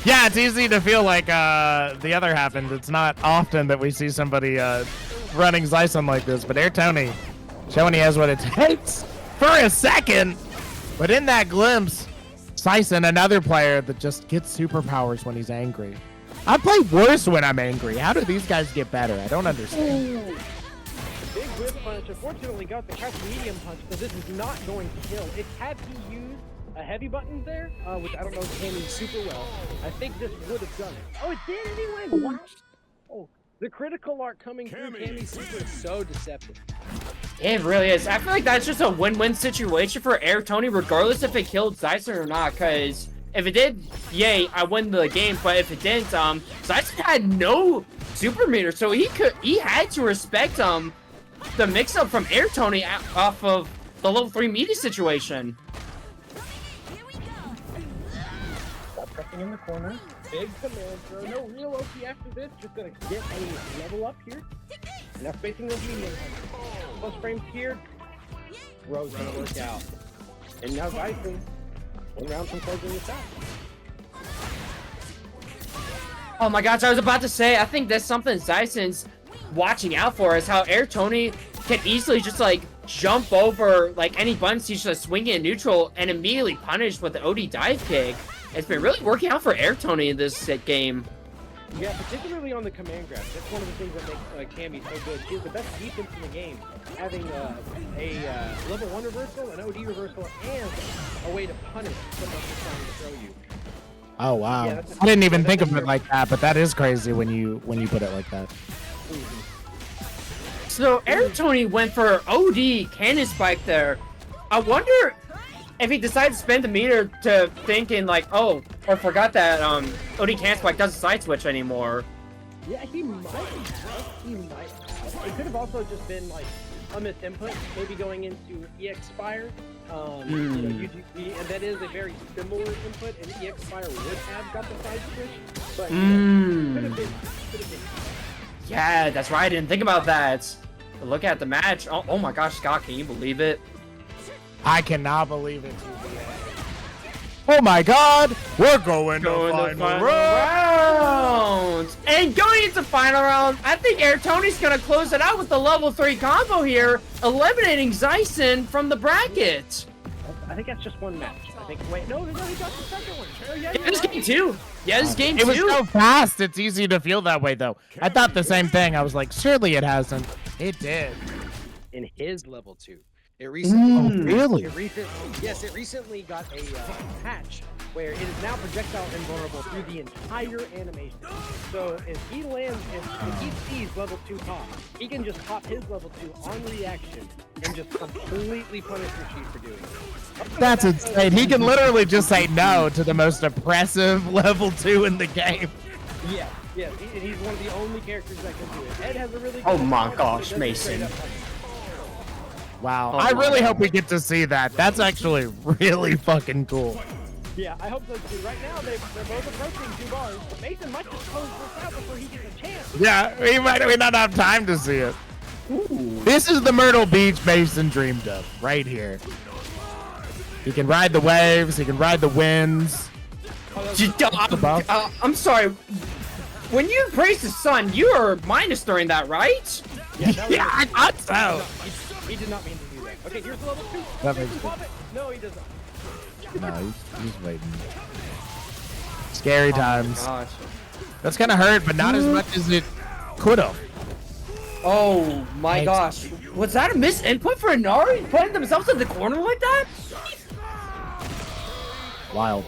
Yeah, it's easy to feel like the other happened. It's not often that we see somebody running Xisin like this, but Air Tony showing he has what it takes for a second. But in that glimpse, Xisin, another player that just gets superpowers when he's angry. I play worse when I'm angry. How do these guys get better? I don't understand. Big Swift punch. Unfortunately, got the crouching medium punch, but this is not going to kill. If had he used a heavy button there, which I don't know if Cammy super well, I think this would have done it. Oh, it did anyway. What? Oh, the critical art coming through Cammy super is so deceptive. It really is. I feel like that's just a win-win situation for Air Tony, regardless if it killed Xisin or not. Because if it did, yay, I win the game. But if it didn't, Xisin had no super meter, so he had to respect the mix-up from Air Tony off of the level 3 meaty situation. Pressing in the corner, big command throw, no real OP after this, just gonna get a level up here. Enough spacing those medium plus frames here. Row's gonna work out. And now Bison, 1 round from closing this out. Oh my gosh, I was about to say, I think that's something Xisin's watching out for, is how Air Tony can easily just like jump over like any buttons he's just swinging in neutral and immediately punish with the OD dive kick. It's been really working out for Air Tony in this game. Yeah, particularly on the command grab. That's one of the things that makes Cammy so good. She has the best defense in the game, having a level 1 reversal, an OD reversal, and a way to punish someone who's trying to throw you. Oh wow! Yeah, I didn't even think of it like that, but that is crazy when you put it like that. So Air Tony went for OD cannon spike there. I wonder if he decides to spend the meter to thinking like, oh, or forgot that OD cannon spike doesn't side switch anymore. Yeah, he might have. He might have. It could have also just been like a missed input, maybe going into EX Fire. You know, UGP, and that is a very similar input, and EX Fire would have got the side switch, but you know, could have been. Yeah, that's right. I didn't think about that. But look at the match. Oh my gosh, Scott, can you believe it? I cannot believe it. Oh my God, we're going to final round. And going into final round, I think Air Tony's gonna close it out with the level 3 combo here, eliminating Xisin from the bracket. I think that's just one match. I think. Wait, no, he got the second one. Oh, yeah, this game too. Yeah, this game It too. was so fast. It's easy to feel that way though. I thought the same thing. I was like, surely it hasn't. It did. In his level 2. It recently, really? It recently got a patch where it is now projectile invulnerable through the entire animation. So if he lands, if he sees level 2 pop, he can just pop his level 2 on reaction and just completely punish Rashid for doing it. That's insane. He can literally just say no to the most oppressive level 2 in the game. Yeah, and he's one of the only characters that can do it. Ed has a really good Oh my gosh, Mason. Wow. I really hope we get to see that. That's actually really fucking cool. Yeah, I hope so too. Right now, they're both approaching 2 bars. Mason might just close this out before he gets a chance. Yeah, we might not have time to see it. Ooh. This is the Myrtle Beach Mason dreamed of, right here. He can ride the waves, he can ride the winds. I'm sorry. When you praise the sun, you are minus during that, right? Yeah, I thought so. No, he did not mean to do that. Okay, here's the level 2. That makes sense. No, he doesn't. No, he's waiting. Scary times. Gosh. That's gonna hurt, but not as much as it could have. Oh my gosh. Was that a missed input for Inari? Putting themselves in the corner like that? Wild.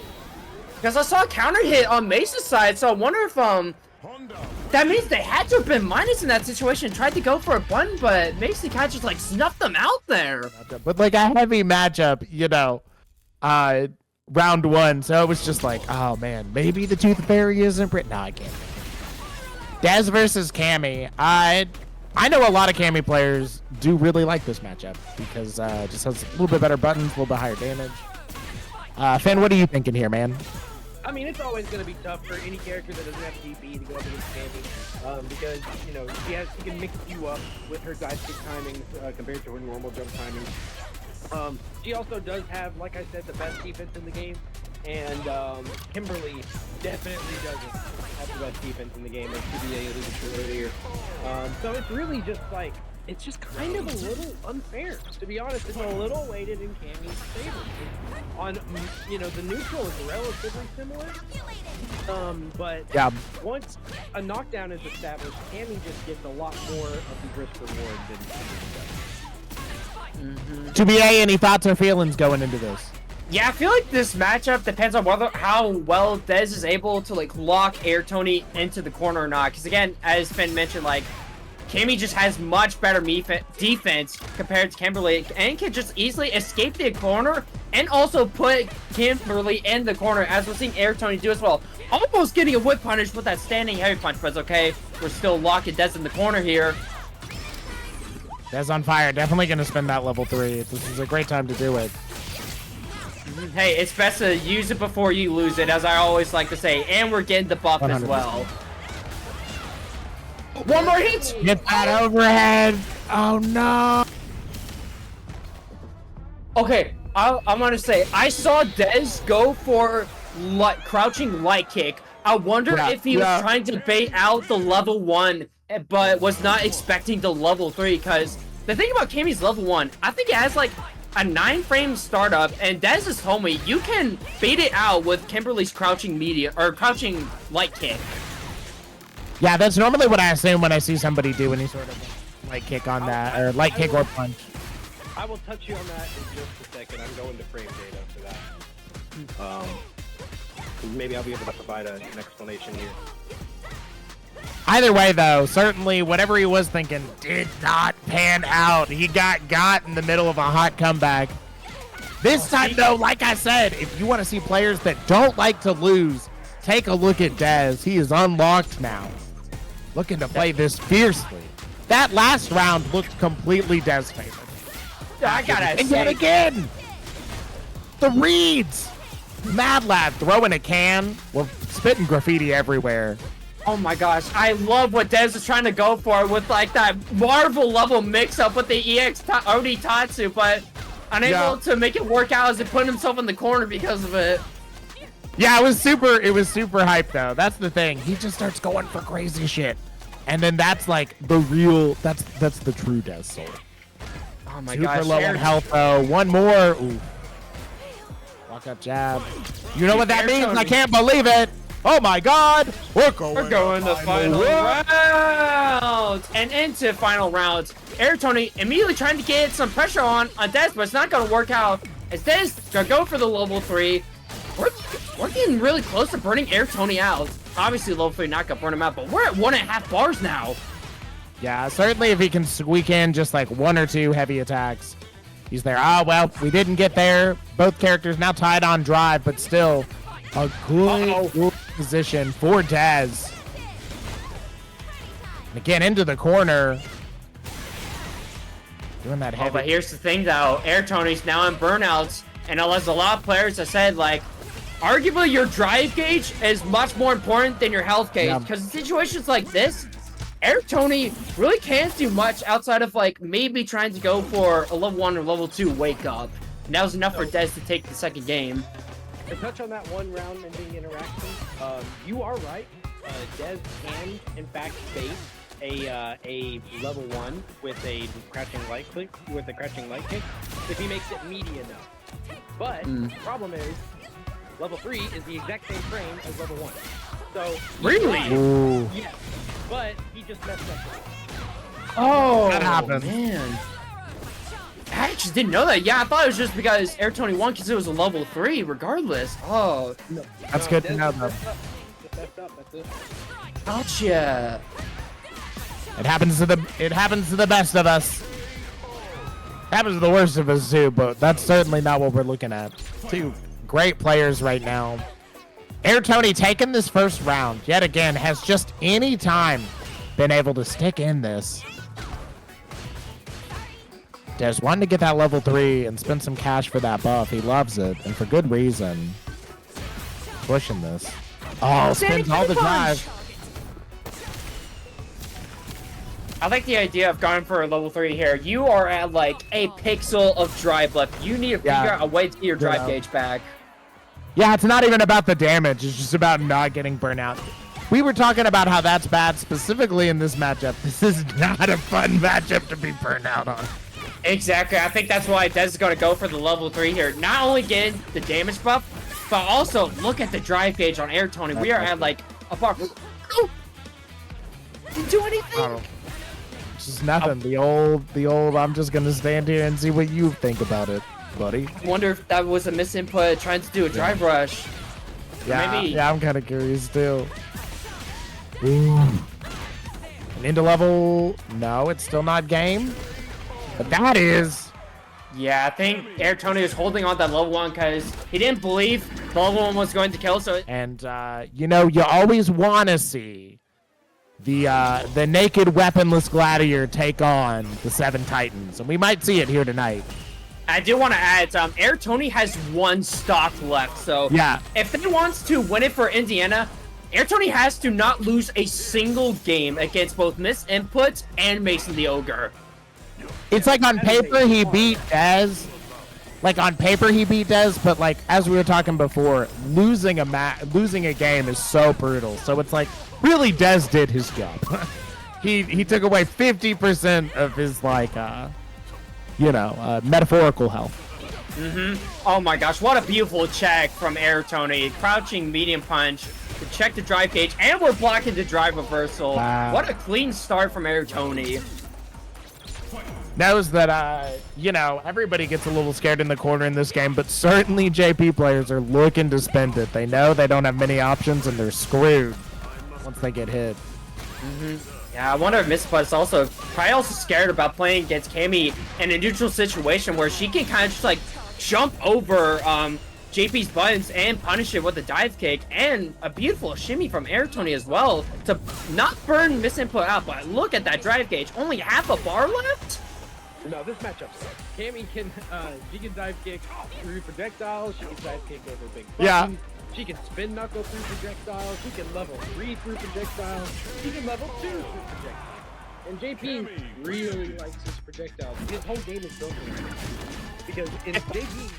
Because I saw a counter hit on Mesa's side, so I wonder if that means they had to have been minus in that situation, tried to go for a button, but Mesa kind of just like snuffed them out there. But like a heavy matchup, you know, round 1, so it was just like, oh man, maybe the Tooth Fairy isn't no, I can't. Dez versus Cammy. I know a lot of Cammy players do really like this matchup because it just has a little bit better buttons, a little bit higher damage. Finn, what are you thinking here, man? I mean, it's always going to be tough for any character that doesn't have TP to go up against Cammy, because, you know, she can mix you up with her dive kick timings compared to her normal jump timings. She also does have, like I said, the best defense in the game, and Kimberly definitely doesn't have the best defense in the game, as TBA alluded to earlier. So it's really just like, it's just kind of a little unfair, to be honest. It's a little weighted in Cammy's favor. On, you know, the neutral is relatively similar, But Yeah. once a knockdown is established, Cammy just gets a lot more of the risk reward than Kimberly does. To be any thoughts or feelings going into this? Yeah, I feel like this matchup depends on how well Dez is able to like lock Air Tony into the corner or not. Because again, as Finn mentioned, like Cammy just has much better defense compared to Kimberly, and can just easily escape the corner and also put Kimberly in the corner, as we're seeing Air Tony do as well. Almost getting a whip punish with that standing heavy punch, but it's okay. We're still locking Dez in the corner here. Dez on fire. Definitely going to spend that level 3. This is a great time to do it. Hey, it's best to use it before you lose it, as I always like to say. And we're getting the buff as 100%. well. One more hit! Get that overhead. Oh, no. Okay, I'm gonna say, I saw Dez go for crouching light kick. I wonder if he was trying to bait out the level 1, but was not expecting the level 3, because the thing about Cammy's level 1, I think it has like a 9-frame startup, and Dez is homie. You can bait it out with Kimberly's crouching light kick. Yeah, that's normally what I assume when I see somebody do any sort of light kick on that, or light kick or punch. I will touch you on that in just a second. I'm going to frame data for that. Maybe I'll be able to provide an explanation here. Either way, though, certainly whatever he was thinking did not pan out. He got in the middle of a hot comeback. This time, though, like I said, if you want to see players that don't like to lose, take a look at Dez. He is unlocked now, looking to play this fiercely. That last round looked completely Dez favored. I gotta And yet again, the reads. Mad Lad throwing a can. We're spitting graffiti everywhere. Oh my gosh, I love what Dez is trying to go for with like that Marvel level mix up with the EX OD Tatsu, but unable to make it work out as he put himself in the corner because of it. Yeah, it was super hype though. That's the thing. He just starts going for crazy shit. And then that's like the real, that's the true Dez soul. Oh my Super gosh. low on health though. One more. Ooh. Walk up jab. You know what that means? I can't believe it. Oh my god. We're going to final rounds. And into final rounds. Air Tony immediately trying to get some pressure on Dez, but it's not going to work out. As Dez going to go for the level 3. We're getting really close to burning Air Tony out. Obviously, level 3 not going to burn him out, but we're at 1.5 bars now. Yeah, certainly if he can squeak in just like 1 or 2 heavy attacks. He's there. Ah, well, we didn't get there. Both characters now tied on drive, but still a good position for Dez. And again, into the corner. Doing that heavy. But here's the thing, though. Air Tony's now in burnouts, and as a lot of players have said, like, arguably your drive gauge is much more important than your health gauge, because in situations like this, Air Tony really can't do much outside of like maybe trying to go for a level 1 or level 2 wake up. And that was enough for Dez to take the second game. To touch on that one round ending interaction, you are right. Dez can in fact bait a level 1 with a crouching light kick if he makes it meaty enough. But the problem is level 3 is the exact same frame as level 1. So really? Yes. But he just messed up. Oh, that happens. Man. I actually didn't know that. Yeah, I thought it was just because Air Tony won because it was a level 3 regardless. Oh. That's good to know, though. That's it. Gotcha. It happens to the best of us. Happens to the worst of us too, but that's certainly not what we're looking at. 2 great players right now. Air Tony taking this first round yet again has just any time been able to stick in this. Dez wanting to get that level 3 and spend some cash for that buff. He loves it, and for good reason. Pushing this. Oh, spins all the drive. I like the idea of going for a level 3 here. You are at like a pixel of drive left. You need to figure out a way to get your drive gauge back. Yeah, it's not even about the damage. It's just about not getting burnt out. We were talking about how that's bad specifically in this matchup. This is not a fun matchup to be burnt out on. Exactly. I think that's why Dez is going to go for the level 3 here. Not only getting the damage buff, But also, look at the drive gauge on Air Tony. We are at like a bar. Didn't do anything. Just nothing. The old. I'm just gonna stand here and see what you think about it, buddy. I wonder if that was a misinput trying to do a drive rush. Yeah, Maybe. yeah, I'm kind of curious too. Ooh. And into level. No, it's still not game. But that is. Yeah, I think Air Tony was holding on that level 1 because he didn't believe the level 1 was going to kill. So. And you know, you always want to see the naked weaponless gladiator take on the 7 Titans, and we might see it here tonight. I do want to add, Air Tony has 1 stock left, so yeah, if he wants to win it for Indiana, Air Tony has to not lose a single game against both MissedInput and Mason the Ogre. It's like on paper he beat Dez. Like on paper he beat Dez, but like as we were talking before, losing a game is so brutal. So it's like really Dez did his job. he took away 50% of his like metaphorical health. Oh my gosh, what a beautiful check from Air Tony. Crouching medium punch to check the drive gauge, and we're blocking the drive reversal. Wow. What a clean start from Air Tony. Knows that everybody gets a little scared in the corner in this game, but certainly JP players are looking to spend it. They know they don't have many options and they're screwed once they get hit. Yeah, I wonder if MissedInput is also probably also scared about playing against Cammy in a neutral situation where she can kind of just like jump over JP's buttons and punish it with a dive kick, and a beautiful shimmy from Air Tony as well to not burn MissedInput out. But look at that drive gauge, only half a bar left. No, this matchup sucks. Cammy can, she can dive kick through projectiles, she can dive kick over big buttons, Yeah. She can spin knuckle through projectiles, she can level 3 through projectiles, she can level 2 through projectiles. And JP really likes his projectiles. His whole game is built around it. Because in JP,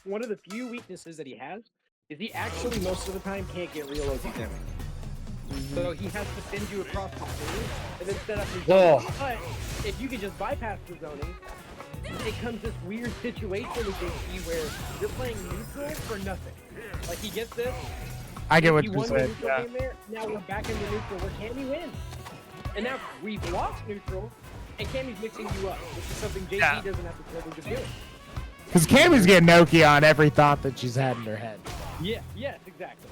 one of the few weaknesses that he has is he actually most of the time can't get real OT damage. So he has to send you across the screen and then set up his zone. But if you can just bypass the zoning, it comes this weird situation with JP where you're playing neutral for nothing. Like he gets this. I get what he you won the said. neutral game there. Now we're back into neutral where Cammy wins. And now we've lost neutral and Cammy's mixing you up, which is something JP doesn't have the privilege of doing. Because Cammy's getting Nokia on every thought that she's had in her head. Yeah, yes, exactly.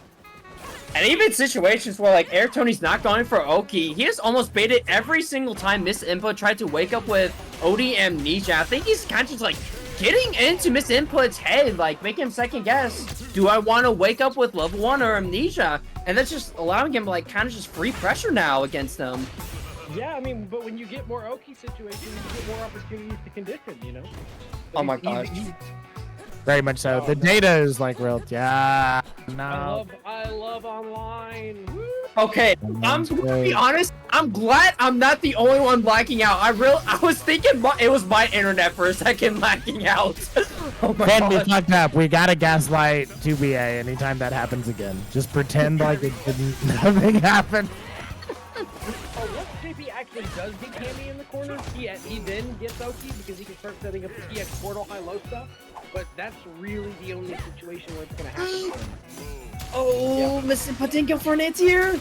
And even situations where like Air Tony's not going for Oki, he has almost baited every single time MissedInput tried to wake up with OD amnesia. I think he's kind of just like getting into MissedInput's head, like making him second guess. Do I want to wake up with level 1 or amnesia? And that's just allowing him like kind of just free pressure now against them. Yeah, I mean, but when you get more Oki situations, you get more opportunities to condition, you know? Oh my gosh. Very much so. The data is like real. Yeah. No. I love online. Woo! Okay, I'm gonna be honest. I'm glad I'm not the only one blacking out. I was thinking it was my internet for a second blacking out. Oh my Ben, we god. fucked up. We gotta gaslight 2BA anytime that happens again. Just pretend like it didn't. Nothing happened. Oh, once JP actually does get Cammy in the corner, he then gets Oki because he can start setting up the EX portal high-low stuff. But that's really the only situation where it's gonna happen. Oh, MissedInput didn't go for an anti-air.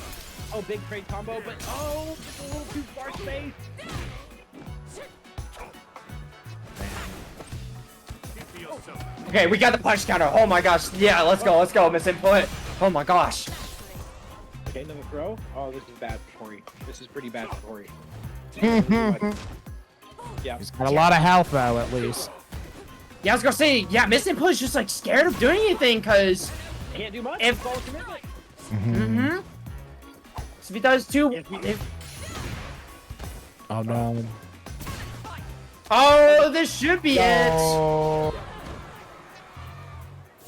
Oh, big trade combo, but just a little too far space. Okay, we got the punch counter. Oh my gosh. Yeah, let's go, MissedInput. Oh my gosh. Okay, another throw. Oh, this is bad for Corey. This is pretty bad for Corey. Yeah. He's got a lot of health though, at least. Yeah, I was gonna say, yeah, MissedInput is just like scared of doing anything because Can't do much. if It's all commitment. So if he does too, Oh no. oh, this should be it. Oh.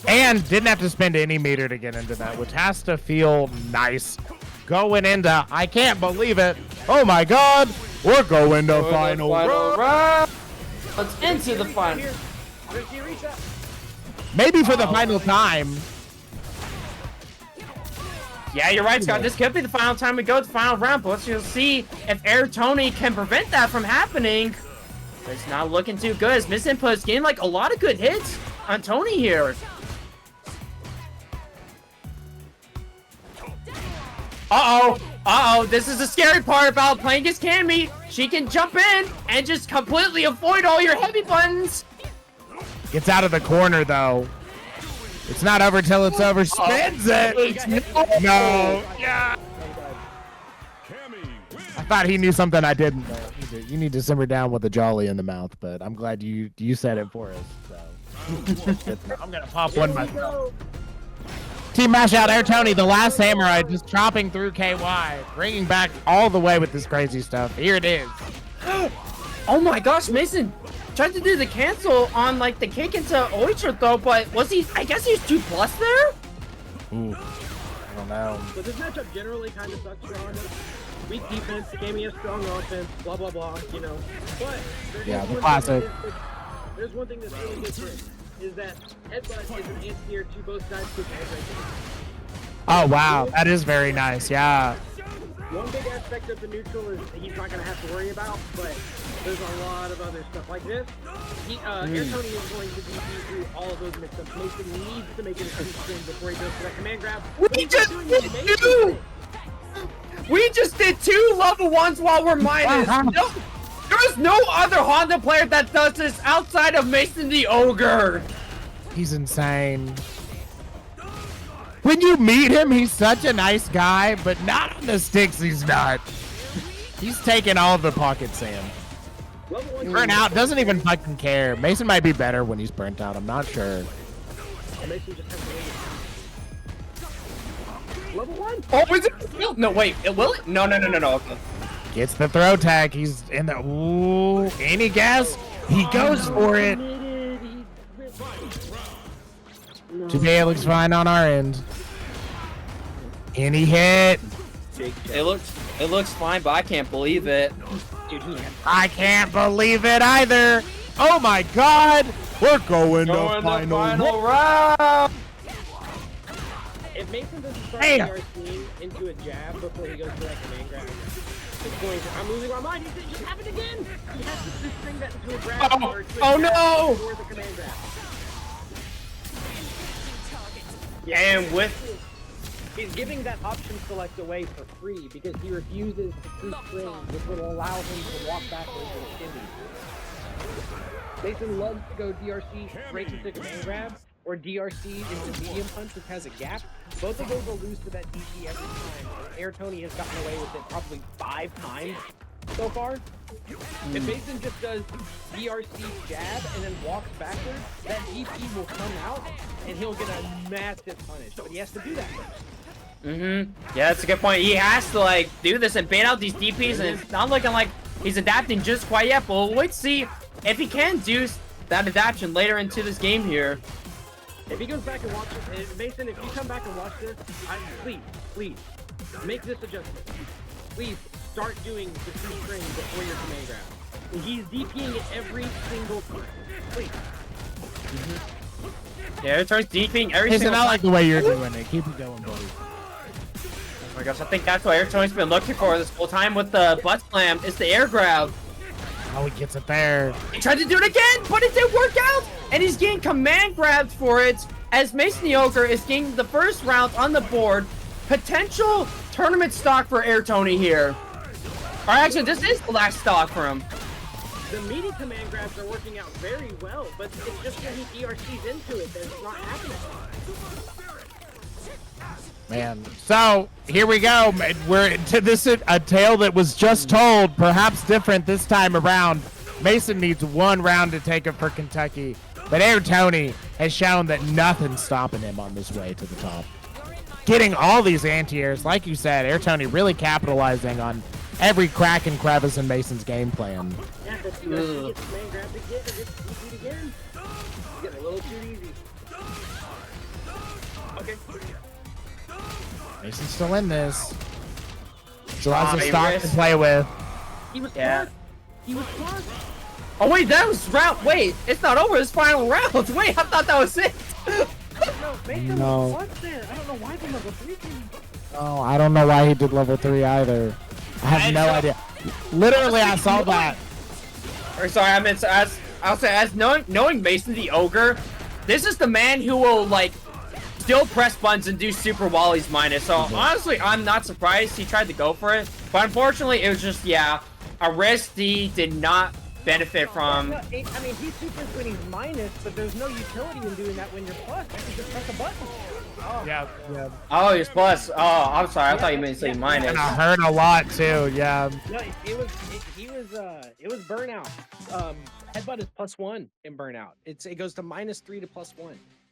And didn't have to spend any meter to get into that, which has to feel nice. Going into, I can't believe it. Oh my god, we're going to final round. Let's into the final. Maybe for the final time. Yeah, you're right, Scott. This could be the final time we go to the final round, but let's just see if Air Tony can prevent that from happening. It's not looking too good. MissedInput is getting like a lot of good hits on Tony here. This is the scary part about playing against Cammy. She can jump in and just completely avoid all your heavy buttons. Gets out of the corner, though. It's not over till it's over. Spins it. No. Yeah. I thought he knew something I didn't. You need to simmer down with a jolly in the mouth, but I'm glad you said it for us. So. I'm gonna pop one myself. Team mash out Air Tony, the last samurai, just chopping through KY, bringing back all the way with this crazy stuff. Here it is. Oh my gosh, Mason tried to do the cancel on like the kick into Oyster though, but was he? I guess he's 2+ there. Ooh, I don't know. So this matchup generally kind of sucks for Honda. Weak defense, Cammy has strong offense, blah blah blah, you know. But the classic. There's one thing that's really different, is that Headbutt is an anti-air to both sides to Oh wow, that is very nice. Yeah. One big aspect of the neutral is he's not going to have to worry about, but there's a lot of other stuff like this. Air Tony is going to be through all of those mix-ups. Mason needs to make it a swing before he goes for that command grab. We just did 2 level 1s while we're minus. There's no other Honda player that does this outside of Mason the Ogre. He's insane. When you meet him, he's such a nice guy, but not on the sticks, he's not. He's taking all the pockets in. Burnt out, doesn't even fucking care. Mason might be better when he's burnt out, I'm not sure. Level 1? Oh, is it? No, wait, will it? No. Okay. Gets the throw tag, he's in the, ooh, any guess? He goes for it. 2K looks fine on our end. Any hit? It looks fine, but I can't believe it. I can't believe it either. Oh my god. We're going to final round. If Mason doesn't start DRC into a jab before he goes for that command grab, it's going to, I'm losing my mind. It just happened again. He has to just string that into a grab or to a no! Before the command grab. And he's giving that option select away for free because he refuses to true string, which will allow him to walk backwards with a shimmy. Mason loves to go DRC straight into command grab or DRC into medium punch, which has a gap. Both of those will lose to that DP every time. Air Tony has gotten away with it probably 5 times so far. If Mason just does DRC jab and then walks backwards, that DP will come out and he'll get a massive punish. But he has to do that first. Yeah, that's a good point. He has to like do this and bait out these DPs, and it's not looking like he's adapting just quite yet. But we'll wait to see if he can do that adaptation later into this game here. If he goes back and watches, Mason, if you come back and watch this, please make this adjustment. Please start doing the true string before your command grab. He's DPing it every single time. Please. Yeah, it starts DPing every Mason, single I time. like the way you're doing it. Keep it going, buddy. Oh my gosh, I think that's what Air Tony's been looking for this whole time with the butt slam. It's the air grab. Oh, he gets it there. He tried to do it again, but it didn't work out. And he's getting command grabs for it as Mason the Ogre is getting the first round on the board. Potential tournament stock for Air Tony here. Or actually, this is the last stock for him. The meaty command grabs are working out very well, but it's just when he DRCs into it that it's not happening. Man, so here we go. We're into this a tale that was just told, perhaps different this time around. Mason needs 1 round to take it for Kentucky, but Air Tony has shown that nothing's stopping him on this way to the top. Getting all these anti-airs, like you said, Air Tony really capitalizing on every crack and crevice in Mason's game plan. Yeah, but he gets command grabbed again and gets DP'd again. He's getting a little too easy. Okay. Mason's still in this. Still has a stock to play with. He was smart. He was smart. Oh wait, that was round. Wait, it's not over. It's final round. Wait, I thought that was it. No, Mason No. was there. I don't know why the level 3 came. Oh, I don't know why he did level 3 either. I have no idea. Literally, I saw that. Or sorry, I meant I'll say as knowing Mason the Ogre, this is the man who will like still press buttons and do super wallies minus. So honestly, I'm not surprised he tried to go for it. But unfortunately, it was just, yeah, a risk he did not benefit from. I mean, he supers when he's minus, but there's no utility in doing that when you're plus. You can just press a button. Oh. Yeah. Oh, he's plus. Oh, I'm sorry. I thought you meant to say minus. And I heard a lot too. Yeah. No, it was burnout. Headbutt is +1 in burnout. It goes to -3 to +1.